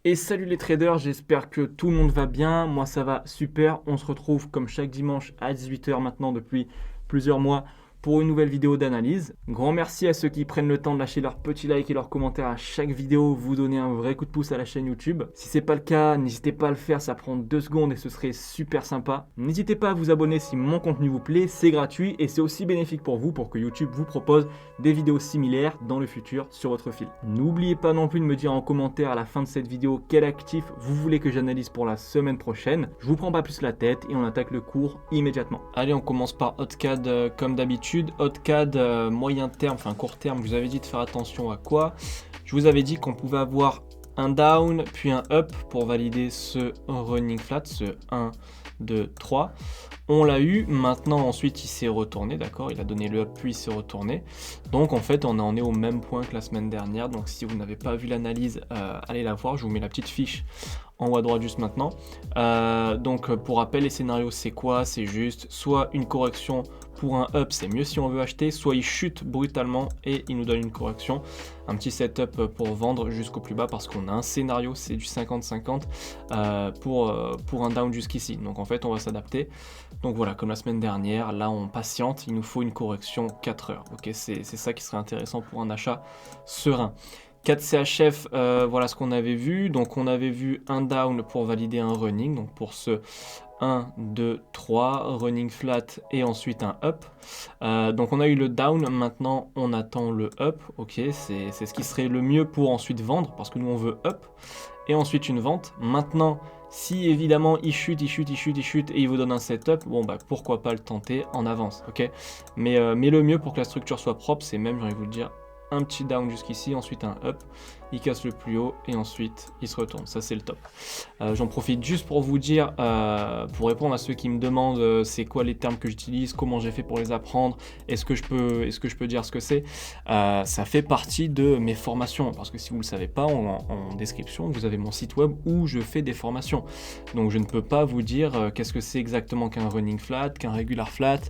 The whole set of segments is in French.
Et salut les traders, j'espère que tout le monde va bien. Moi ça va super. On se retrouve comme chaque dimanche à 18 h maintenant depuis plusieurs mois pour une nouvelle vidéo d'analyse. Grand merci à ceux qui prennent le temps de lâcher leur petit like et leur commentaire à chaque vidéo, vous donner un vrai coup de pouce à la chaîne YouTube. Si c'est pas le cas, n'hésitez pas à le faire, ça prend 2 secondes et ce serait super sympa. N'hésitez pas à vous abonner si mon contenu vous plaît, c'est gratuit et c'est aussi bénéfique pour vous pour que YouTube vous propose des vidéos similaires dans le futur sur votre fil. N'oubliez pas non plus de me dire en commentaire à la fin de cette vidéo quel actif vous voulez que j'analyse pour la semaine prochaine. Je vous prends pas plus la tête et on attaque le cours immédiatement. Allez, on commence par HotCAD comme d'habitude. HotCAD moyen terme, enfin court terme, je vous avais dit de faire attention à quoi? Je vous avais dit qu'on pouvait avoir un down puis un up pour valider ce running flat, ce 1, 2, 3. On l'a eu, maintenant ensuite il s'est retourné, d'accord, il a donné le up puis il s'est retourné. Donc en fait on en est au même point que la semaine dernière, donc si vous n'avez pas vu l'analyse, allez la voir, je vous mets la petite fiche en haut à droite juste maintenant. Donc pour rappel, les scénarios c'est quoi? C'est juste soit une correction pour un up, c'est mieux si on veut acheter, soit il chute brutalement et il nous donne une correction. Un petit setup pour vendre jusqu'au plus bas parce qu'on a un scénario, c'est du 50-50 pour un down jusqu'ici. Donc en fait on va s'adapter. Donc voilà, comme la semaine dernière, là on patiente, il nous faut une correction 4 heures. Ok, c'est ça qui serait intéressant pour un achat serein. 4 CHF, voilà ce qu'on avait vu. Donc on avait vu un down pour valider un running, donc pour ce 1, 2, 3, running flat et ensuite un up. Donc on a eu le down, maintenant on attend le up, ok, c'est ce qui serait le mieux pour ensuite vendre, parce que nous on veut up, et ensuite une vente. Maintenant, si évidemment il chute et il vous donne un setup, bon bah pourquoi pas le tenter en avance, ok. Mais le mieux pour que la structure soit propre, c'est même, j'ai envie de vous le dire, un petit down jusqu'ici, ensuite un up, il casse le plus haut et ensuite il se retourne, ça c'est le top. J'en profite juste pour vous dire, pour répondre à ceux qui me demandent c'est quoi les termes que j'utilise, comment j'ai fait pour les apprendre, est-ce que je peux dire ce que c'est, ça fait partie de mes formations, parce que si vous ne le savez pas, en description vous avez mon site web où je fais des formations, donc je ne peux pas vous dire qu'est-ce que c'est exactement qu'un running flat, qu'un regular flat,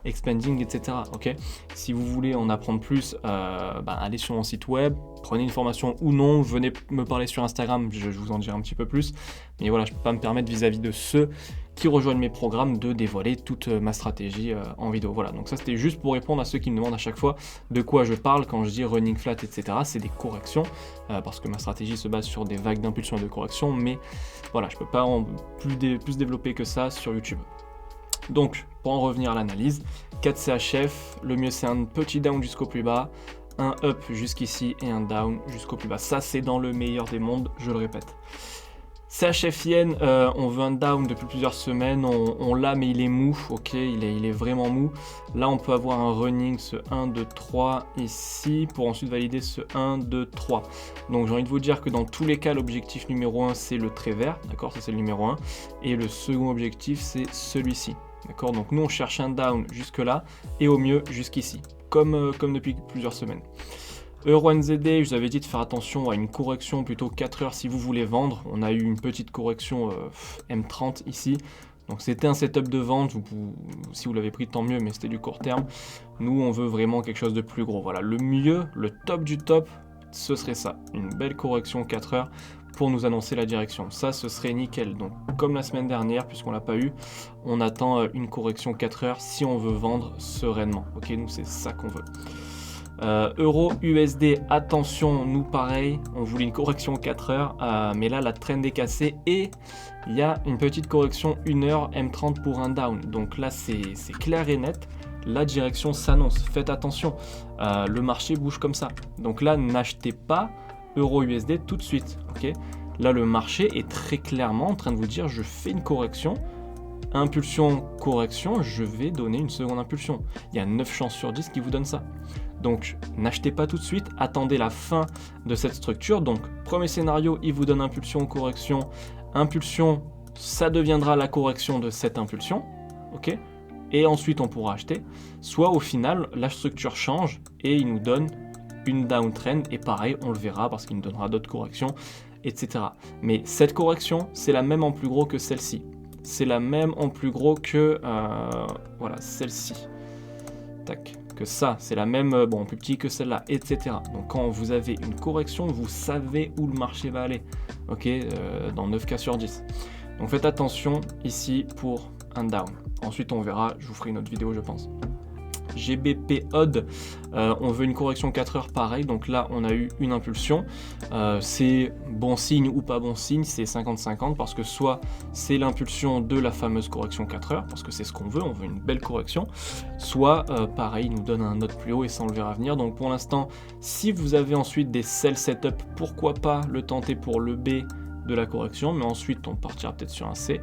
expanding, etc. Ok, si vous voulez en apprendre plus, allez sur mon site web, prenez une formation ou non, venez me parler sur Instagram, je vous en dirai un petit peu plus. Mais voilà, je ne peux pas me permettre vis-à-vis de ceux qui rejoignent mes programmes de dévoiler toute ma stratégie en vidéo. Voilà, donc ça c'était juste pour répondre à ceux qui me demandent à chaque fois de quoi je parle quand je dis running flat, etc. C'est des corrections, parce que ma stratégie se base sur des vagues d'impulsion et de correction, mais voilà, je ne peux pas plus développer que ça sur YouTube. Donc, pour en revenir à l'analyse, 4 CHF, le mieux c'est un petit down jusqu'au plus bas, un up jusqu'ici et un down jusqu'au plus bas. Ça, c'est dans le meilleur des mondes, je le répète. CHF Yen, on veut un down depuis plusieurs semaines, on l'a mais il est mou, ok, il est vraiment mou. Là on peut avoir un running, ce 1, 2, 3 ici, pour ensuite valider ce 1, 2, 3. Donc j'ai envie de vous dire que dans tous les cas, l'objectif numéro 1 c'est le trait vert, d'accord, ça c'est le numéro 1. Et le second objectif c'est celui-ci, d'accord. Donc nous on cherche un down jusque là, et au mieux jusqu'ici, comme depuis plusieurs semaines. EURUSD, je vous avais dit de faire attention à une correction plutôt 4 heures si vous voulez vendre. On a eu une petite correction M30 ici. Donc c'était un setup de vente, si vous l'avez pris tant mieux, mais c'était du court terme. Nous on veut vraiment quelque chose de plus gros. Voilà, le mieux, le top du top, ce serait ça. Une belle correction 4 heures pour nous annoncer la direction. Ça, ce serait nickel. Donc comme la semaine dernière, puisqu'on l'a pas eu, on attend une correction 4 heures si on veut vendre sereinement. Ok, nous c'est ça qu'on veut. Euro USD, attention, nous pareil, on voulait une correction 4 heures, mais là la trend est cassée et il y a une petite correction 1 heure M30 pour un down. Donc là c'est clair et net, la direction s'annonce, faites attention, le marché bouge comme ça. Donc là n'achetez pas Euro USD tout de suite, ok. Là le marché est très clairement en train de vous dire je fais une correction, impulsion, correction, je vais donner une seconde impulsion. Il y a 9 chances sur 10 qui vous donnent ça. Donc n'achetez pas tout de suite, attendez la fin de cette structure. Donc premier scénario, il vous donne impulsion, correction. Impulsion, ça deviendra la correction de cette impulsion, ok. Et ensuite on pourra acheter. Soit au final, la structure change et il nous donne une downtrend. Et pareil, on le verra parce qu'il nous donnera d'autres corrections, etc. Mais cette correction, c'est la même en plus gros que celle-ci. C'est la même en plus gros que voilà, celle-ci. Tac. que ça, c'est la même, bon, plus petit que celle-là, etc. Donc quand vous avez une correction, vous savez où le marché va aller, ok, dans 9 cas sur 10. Donc faites attention ici pour un down. Ensuite, on verra, je vous ferai une autre vidéo, je pense. GBP Odd, on veut une correction 4 heures pareil, donc là on a eu une impulsion, c'est bon signe ou pas bon signe, c'est 50-50 parce que soit c'est l'impulsion de la fameuse correction 4 heures, parce que c'est ce qu'on veut, on veut une belle correction, soit pareil, il nous donne un autre plus haut et ça on le verra venir. Donc pour l'instant, si vous avez ensuite des sell setup, pourquoi pas le tenter pour le B de la correction, mais ensuite on partira peut-être sur un C,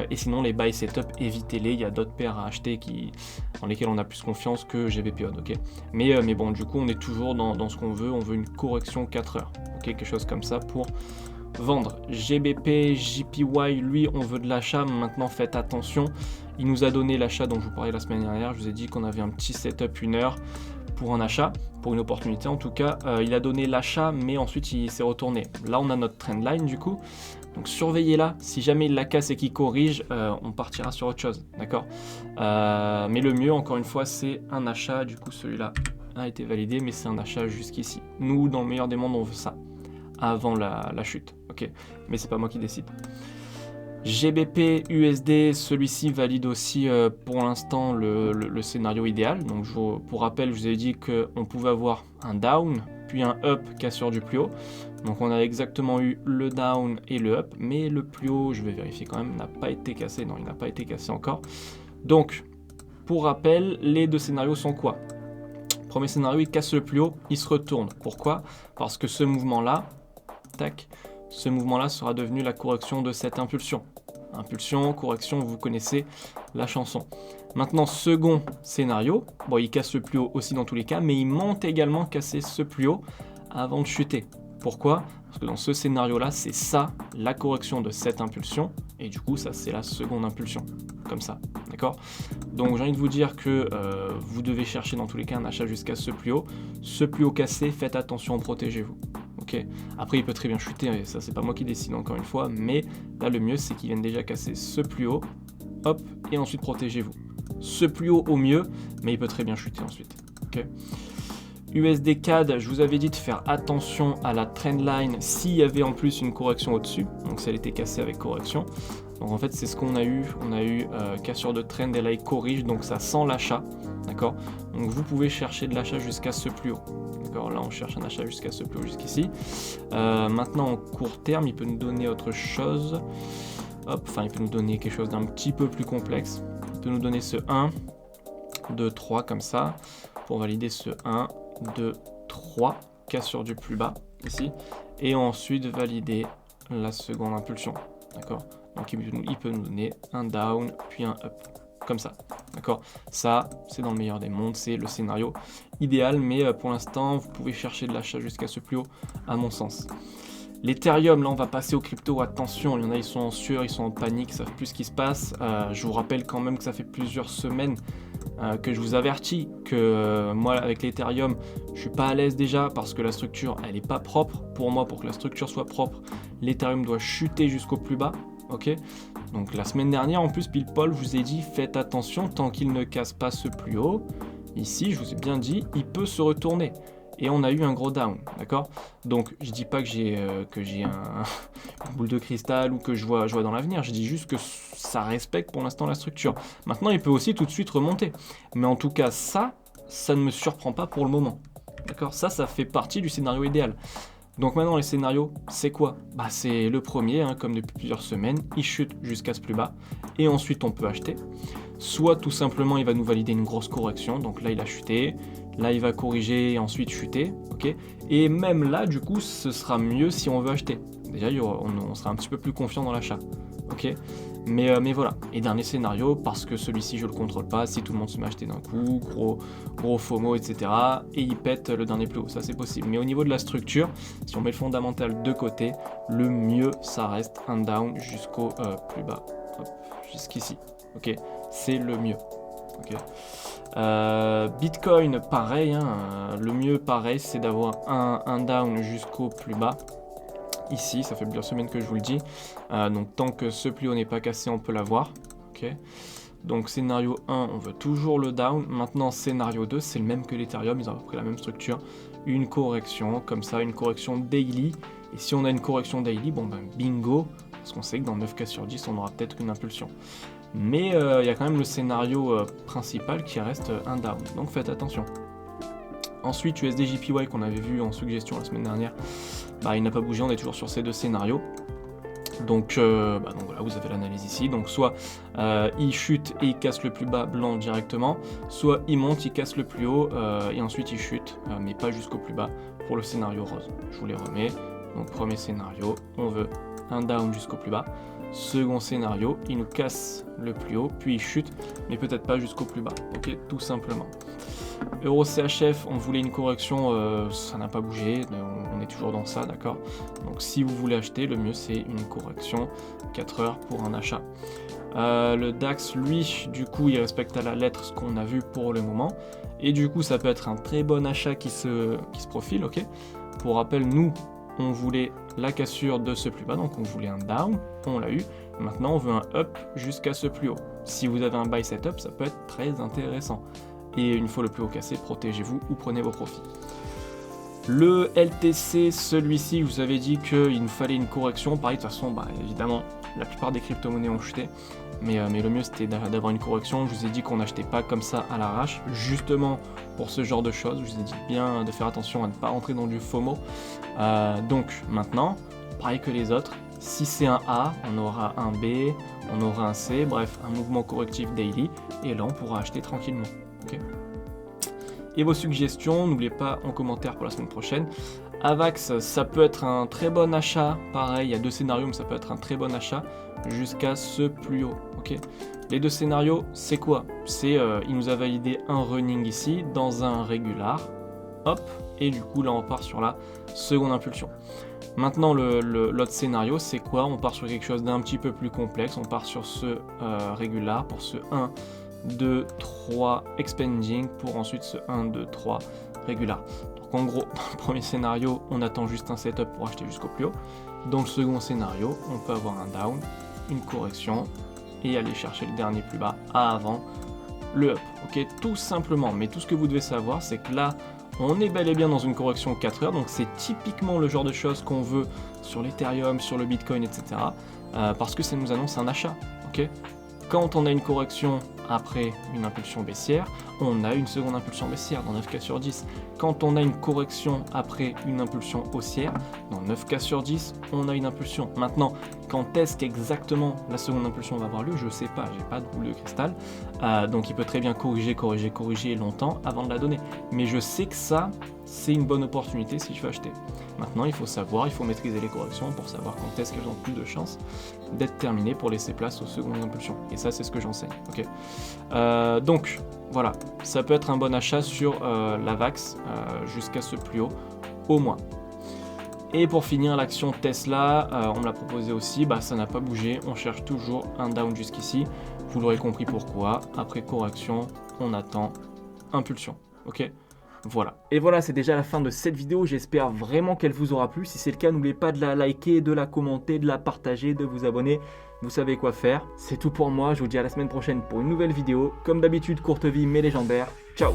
et sinon les buy setup, évitez-les, il y a d'autres paires à acheter dans lesquelles on a plus confiance que GBP Odd, ok, mais bon, du coup on est toujours dans ce qu'on veut, on veut une correction 4 heures, ok, quelque chose comme ça pour vendre. GBP, JPY, lui on veut de l'achat, maintenant faites attention, il nous a donné l'achat dont je vous parlais la semaine dernière, je vous ai dit qu'on avait un petit setup 1 heure pour un achat, pour une opportunité en tout cas, il a donné l'achat mais ensuite il s'est retourné. Là on a notre trendline du coup, donc surveillez-la, si jamais il la casse et qu'il corrige, on partira sur autre chose, d'accord, mais le mieux encore une fois c'est un achat, du coup celui-là a été validé mais c'est un achat jusqu'ici. Nous dans le meilleur des mondes on veut ça, avant la chute, ok, mais c'est pas moi qui décide. GBP USD, celui-ci valide aussi pour l'instant le scénario idéal. Donc pour rappel, je vous ai dit qu'on pouvait avoir un down, puis un up cassure du plus haut. Donc on a exactement eu le down et le up, mais le plus haut, je vais vérifier quand même, n'a pas été cassé. Non, il n'a pas été cassé encore. Donc, pour rappel, les deux scénarios sont quoi? Premier scénario, il casse le plus haut, il se retourne. Pourquoi? Parce que ce mouvement-là, tac, ce mouvement-là sera devenu la correction de cette impulsion. Impulsion, correction, vous connaissez la chanson. Maintenant, second scénario, bon, il casse le plus haut aussi dans tous les cas, mais il monte également casser ce plus haut avant de chuter. Pourquoi? Parce que dans ce scénario-là, c'est ça, la correction de cette impulsion, et du coup, ça, c'est la seconde impulsion, comme ça, d'accord? Donc, j'ai envie de vous dire que vous devez chercher dans tous les cas un achat jusqu'à ce plus haut. Ce plus haut cassé, faites attention, protégez-vous. Okay. Après il peut très bien chuter, et ça c'est pas moi qui décide encore une fois, mais là le mieux c'est qu'il vienne déjà casser ce plus haut, hop, et ensuite protégez-vous. Ce plus haut au mieux, mais il peut très bien chuter ensuite. Okay. USD CAD, je vous avais dit de faire attention à la trendline s'il y avait en plus une correction au-dessus, donc si elle était cassée avec correction. Donc en fait c'est ce qu'on a eu, cassure de trend et là il corrige, donc ça sent l'achat, d'accord. Donc vous pouvez chercher de l'achat jusqu'à ce plus haut. Là on cherche un achat jusqu'à ce plus haut, jusqu'ici. Maintenant en court terme il peut nous donner autre chose, hop, enfin il peut nous donner quelque chose d'un petit peu plus complexe. Il peut nous donner ce 1, 2, 3 comme ça, pour valider ce 1, 2, 3, cassure du plus bas ici, et ensuite valider la seconde impulsion, d'accord. Donc il peut nous donner un down puis un up, comme ça, d'accord. Ça c'est dans le meilleur des mondes, c'est le scénario idéal, mais pour l'instant vous pouvez chercher de l'achat jusqu'à ce plus haut à mon sens. L'Ethereum, là on va passer aux crypto, attention, il y en a ils sont en sueur, ils sont en panique, ils savent plus ce qui se passe. Je vous rappelle quand même que ça fait plusieurs semaines que je vous avertis que moi avec l'Ethereum je suis pas à l'aise déjà parce que la structure elle est pas propre. Pour moi, pour que la structure soit propre, l'Ethereum doit chuter jusqu'au plus bas. Ok, donc la semaine dernière en plus pile poil je vous ai dit faites attention tant qu'il ne casse pas ce plus haut. Ici je vous ai bien dit il peut se retourner et on a eu un gros down, d'accord. Donc je dis pas que j'ai une boule de cristal ou que je vois dans l'avenir, je dis juste que ça respecte pour l'instant la structure. Maintenant il peut aussi tout de suite remonter, mais en tout cas ça ne me surprend pas pour le moment, d'accord. Ça fait partie du scénario idéal. Donc maintenant les scénarios, c'est quoi? Bah c'est le premier, hein, comme depuis plusieurs semaines, il chute jusqu'à ce plus bas, et ensuite on peut acheter. Soit tout simplement il va nous valider une grosse correction, donc là il a chuté, là il va corriger et ensuite chuter, ok. Et même là du coup ce sera mieux si on veut acheter. Déjà on sera un petit peu plus confiant dans l'achat, ok. Mais voilà, et dernier scénario, parce que celui-ci je le contrôle pas, si tout le monde se met à acheter d'un coup, gros FOMO, etc. et il pète le dernier plus haut, ça c'est possible. Mais au niveau de la structure, si on met le fondamental de côté, le mieux ça reste un down jusqu'au plus bas, hop, jusqu'ici, ok, c'est le mieux, ok. Bitcoin pareil, hein, le mieux pareil c'est d'avoir un down jusqu'au plus bas. Ici, ça fait plusieurs semaines que je vous le dis, donc tant que ce plus haut n'est pas cassé, on peut l'avoir. Okay. Donc scénario 1, on veut toujours le down. Maintenant scénario 2, c'est le même que l'Ethereum, ils ont à peu près la même structure. Une correction, comme ça, une correction daily. Et si on a une correction daily, bon ben bingo, parce qu'on sait que dans 9 cas sur 10, on aura peut-être une impulsion. Mais il y a quand même le scénario principal qui reste un down, donc faites attention. Ensuite, USDJPY qu'on avait vu en suggestion la semaine dernière, bah, il n'a pas bougé, on est toujours sur ces deux scénarios. Donc voilà, vous avez l'analyse ici. Donc soit il chute et il casse le plus bas blanc directement, soit il monte, il casse le plus haut et ensuite il chute, mais pas jusqu'au plus bas pour le scénario rose. Je vous les remets. Donc premier scénario, on veut un down jusqu'au plus bas. Second scénario, il nous casse le plus haut, puis il chute, mais peut-être pas jusqu'au plus bas. Ok, tout simplement. Euro CHF, on voulait une correction, ça n'a pas bougé, on est toujours dans ça, d'accord. Donc si vous voulez acheter, le mieux c'est une correction 4 heures pour un achat. Le DAX, lui, du coup, il respecte à la lettre ce qu'on a vu pour le moment. Et du coup, ça peut être un très bon achat qui se profile, ok. Pour rappel, nous, on voulait la cassure de ce plus bas, donc on voulait un down, on l'a eu. Maintenant, on veut un up jusqu'à ce plus haut. Si vous avez un buy setup, ça peut être très intéressant. Et une fois le plus haut cassé, protégez-vous ou prenez vos profits. Le LTC, celui-ci, je vous avais dit qu'il nous fallait une correction. Pareil, de toute façon, évidemment, la plupart des crypto-monnaies ont chuté. Mais le mieux, c'était d'avoir une correction. Je vous ai dit qu'on n'achetait pas comme ça à l'arrache, justement pour ce genre de choses. Je vous ai dit bien de faire attention à ne pas rentrer dans du FOMO. Donc maintenant, pareil que les autres, si c'est un A, on aura un B, on aura un C, bref, un mouvement correctif daily. Et là, on pourra acheter tranquillement. Okay. Et vos suggestions, n'oubliez pas en commentaire pour la semaine prochaine. AVAX, ça peut être un très bon achat, pareil, il y a deux scénarios, mais ça peut être un très bon achat jusqu'à ce plus haut. Okay. Les deux scénarios, c'est quoi? C'est il nous a validé un running ici dans un régular, hop, et du coup là on part sur la seconde impulsion. Maintenant l'autre scénario, c'est quoi? On part sur quelque chose d'un petit peu plus complexe, on part sur ce régular pour ce 1, 2, 3 expanding pour ensuite ce 1, 2, 3 régular. Donc en gros, dans le premier scénario, on attend juste un setup pour acheter jusqu'au plus haut. Dans le second scénario, on peut avoir un down, une correction et aller chercher le dernier plus bas avant le up. Ok, tout simplement. Mais tout ce que vous devez savoir, c'est que là, on est bel et bien dans une correction 4 heures. Donc c'est typiquement le genre de choses qu'on veut sur l'Ethereum, sur le Bitcoin, etc. Parce que ça nous annonce un achat. Ok. Quand on a une correction après une impulsion baissière, on a une seconde impulsion baissière dans 9 cas sur 10. Quand on a une correction après une impulsion haussière, dans 9 cas sur 10, on a une impulsion. Maintenant, quand est-ce qu'exactement la seconde impulsion va avoir lieu, je ne sais pas, j'ai pas de boule de cristal. Donc il peut très bien corriger longtemps avant de la donner. Mais je sais que ça, c'est une bonne opportunité si je veux acheter. Maintenant, il faut savoir, il faut maîtriser les corrections pour savoir quand est-ce qu'elles ont plus de chances d'être terminées pour laisser place aux secondes impulsions. Et ça, c'est ce que j'enseigne. Okay. Donc, voilà, ça peut être un bon achat sur la VAX jusqu'à ce plus haut, au moins. Et pour finir, l'action Tesla, on me l'a proposé aussi, ça n'a pas bougé, on cherche toujours un down jusqu'ici. Vous l'aurez compris pourquoi. Après correction, on attend impulsion. Ok ? Voilà. Et voilà, c'est déjà la fin de cette vidéo. J'espère vraiment qu'elle vous aura plu. Si c'est le cas, n'oubliez pas de la liker, de la commenter, de la partager, de vous abonner. Vous savez quoi faire. C'est tout pour moi. Je vous dis à la semaine prochaine pour une nouvelle vidéo. Comme d'habitude, courte vie mais légendaire. Ciao!